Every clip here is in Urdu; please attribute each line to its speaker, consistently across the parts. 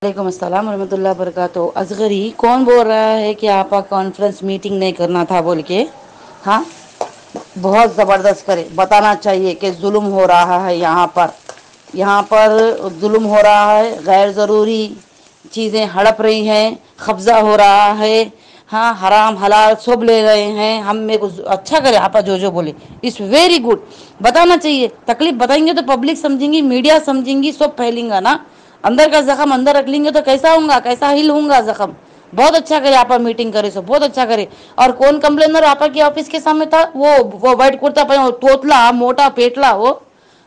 Speaker 1: وعلیکم السلام ورحمۃ اللہ وبرکاتہ۔ اصغری کون بول رہا ہے کہ آپ کانفرنس میٹنگ نہیں کرنا تھا بول کے؟ ہاں، بہت زبردست کرے بتانا چاہیے کہ ظلم ہو رہا ہے یہاں پر ظلم ہو رہا ہے، غیر ضروری چیزیں ہڑپ رہی ہیں، قبضہ ہو رہا ہے، ہاں حرام حلال سب لے رہے ہیں۔ ہم میں کچھ اچھا کرے آپا جو بولے اٹس ویری گڈ، بتانا چاہیے۔ تکلیف بتائیں گے تو پبلک سمجھیں گی، میڈیا سمجھیں گی، سب پھیلیں گا نا۔ اندر کا زخم اندر رکھ لیں گے تو کیسا ہوں گا، کیسا ہیل ہوں گا زخم۔ بہت اچھا کرے آپا میٹنگ کرے سو، بہت اچھا کرے۔ اور کون کمپلینر آپا کے آفس کے سامنے تھا؟ وہ وائٹ کرتا پہنا توتلا موٹا پیٹلا وہ،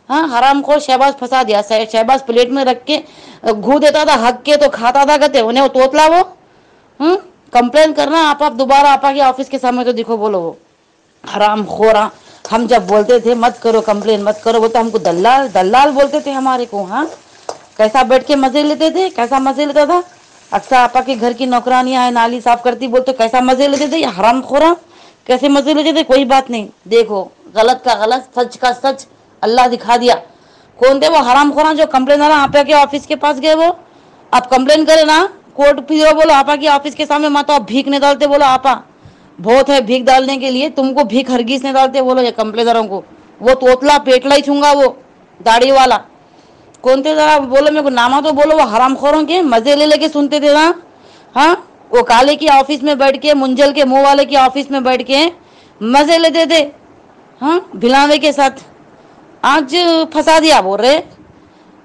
Speaker 1: ہاں حرام خور شہباز پھنسا دیا۔ شہباز پلیٹ میں رکھ کے گھو دیتا تھا، حق کے تو کھاتا تھا کہتے انہیں وہ توتلا وہ۔ کمپلین کرنا آپ دوبارہ آپا کے آفس کے سامنے تو دیکھو بولو وہ حرام خورا۔ ہم جب بولتے تھے مت کرو کمپلین مت کرو، وہ تو ہم کو دلال بولتے تھے ہمارے کو۔ ہاں کیسا بیٹھ کے مزے لیتے تھے، کیسا مزے لیتا تھا۔ اکثر آپا کے گھر کی نوکرانیاں ہیں، نالی صاف کرتی بولتے کیسا مزے لیتے تھے، یہ حرام خورا کیسے مزے لیتے تھے۔ کوئی بات نہیں، دیکھو غلط کا غلط سچ کا سچ اللہ دکھا دیا۔ کون تھے وہ حرام خورا جو کمپلینر آپا کے آفس کے پاس گئے؟ وہ آپ کمپلین کرے نا کورٹ پیو بولو آپا کے آفس کے سامنے مت آپ بھیک نہیں ڈالتے بولو آپا بہت ہے بھیک ڈالنے کے لیے، تم کو بھیک ہرگیز نہیں ڈالتے بولو یہ کمپلینروں کو۔ وہ توتلا پیٹلا ہی چھونگا وہ داڑھی والا کون تھے ذرا بولو میرے کو نامہ تو بولو۔ وہ حرام خوروں کے مزے لے کے سنتے تھے نا۔ ہاں وہ کالے کی آفس میں بیٹھ کے منجل کے منہ والے کی آفس میں بیٹھ کے مزے لیتے تھے، ہاں بھلاوے کے ساتھ۔ آج پھنسا دیا بول رہے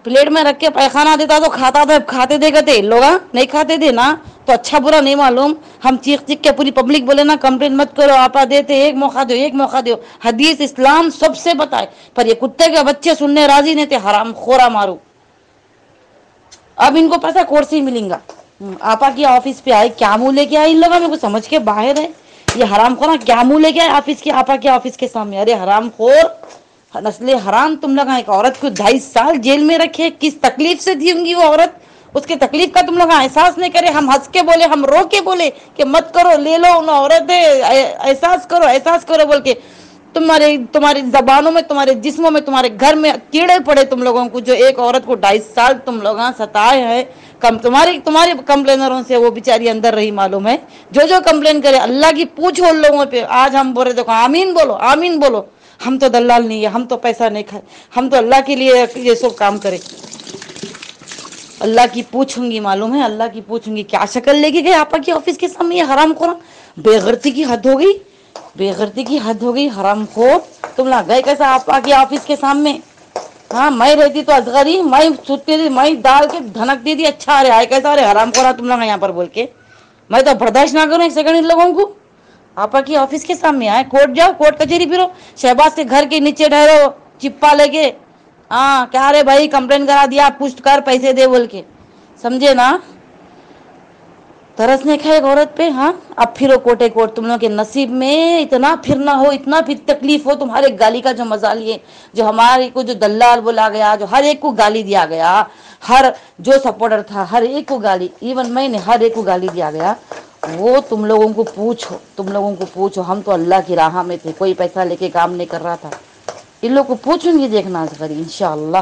Speaker 1: پلیٹ میں رکھ کے پیخانہ دیتا تو کھاتا تھا، کھاتے تھے کہتے لوگ نہیں کھاتے تھے نا تو اچھا برا نہیں معلوم۔ ہم چیخ چیخ کے پوری پبلک بولے نا کمپلین مت کرو آپا دیتے ایک موقع دو ایک موقع دو، حدیث اسلام سب سے بتائے، پر یہ کتے کے بچے سننے راضی نہیں تھے۔ حرام خورا مارو، اب ان کو پتا کورٹ سے ہی ملیں گا۔ آپا کی آفس پہ آئے کیا منہ لے کے آئے ان لوگوں میں کچھ سمجھ کے باہر ہے۔ یہ حرام خورا کیا منہ لے کے آئے آفس کے آپا کے آفس کے سامنے؟ ارے حرام خور نسل حرام، تم لوگ ایک عورت کو 2.5 سال جیل میں رکھے، کس تکلیف سے دی ہوں گی وہ عورت، اس کے تکلیف کا تم لوگ احساس نہیں کرے۔ ہم ہنس کے بولے، ہم رو کے بولے کہ مت کرو لے لو ان عورت احساس کرو بول کے تمہاری زبانوں میں تمہارے جسموں میں تمہارے گھر میں کیڑے پڑے تم لوگوں کو، جو ایک عورت کو 2.5 سال تم لوگ ستائے ہیں۔ تمہاری کمپلینروں سے وہ بیچاری اندر رہی معلوم ہے۔ جو کمپلین کرے اللہ کی پوچھو ان لوگوں پہ۔ آج ہم بول رہے دیکھو آمین بولو آمین بولو، ہم تو دلال نہیں ہے، ہم تو پیسہ نہیں کھائے، ہم تو اللہ کے لیے یہ سب کام کرے۔ اللہ کی پوچھوں گی معلوم ہے، اللہ کی پوچھوں گی کیا شکل لے کے گئے آپا کی آفس کے سامنے یہ حرام خورا۔ بے غیرتی کی حد ہو گئی، بے غیرتی کی حد ہو گئی حرام خور۔ تم لوگ گئے کیسا آپا کی آفس کے سامنے؟ ہاں میں رہتی تو اصغری میں سوتی تھی، میں ڈال کے دھنکتی تھی۔ اچھا ارے آئے کیسا ارے حرام خورا تم لوگ یہاں پر بول کے میں تو برداشت نہ کروں ایک سیکنڈ ان لوگوں کو۔ آپا کی آفس کے سامنے آئے، کورٹ جاؤ کورٹ کچہری پھرو، شہباز کے گھر کے نیچے ٹھہرو چپا لے کے، ہاں کیا رے بھائی کمپلین کرا دیا پوچھ کر پیسے دے بول کے، سمجھے نا؟ ترس نہیں کھائے ایک عورت پہ۔ ہاں اب پھرو کوٹے کوٹ، تم لوگوں کے نصیب میں اتنا پھرنا ہو، اتنا پھر تکلیف ہو، تمہارے گالی کا جو مزہ لیے، جو ہمارے کو جو دلال بولا گیا، جو ہر ایک کو گالی دیا گیا، ہر جو سپورٹر تھا ہر ایک کو گالی، ایون میں نے ہر ایک کو گالی دیا گیا، وہ تم لوگوں کو پوچھو۔ ہم تو اللہ کی راہ میں تھے، کوئی پیسہ لے کے کام نہیں کر رہا تھا۔ ان لوگ کو پوچھوں گی دیکھنا اصغری انشاءاللہ۔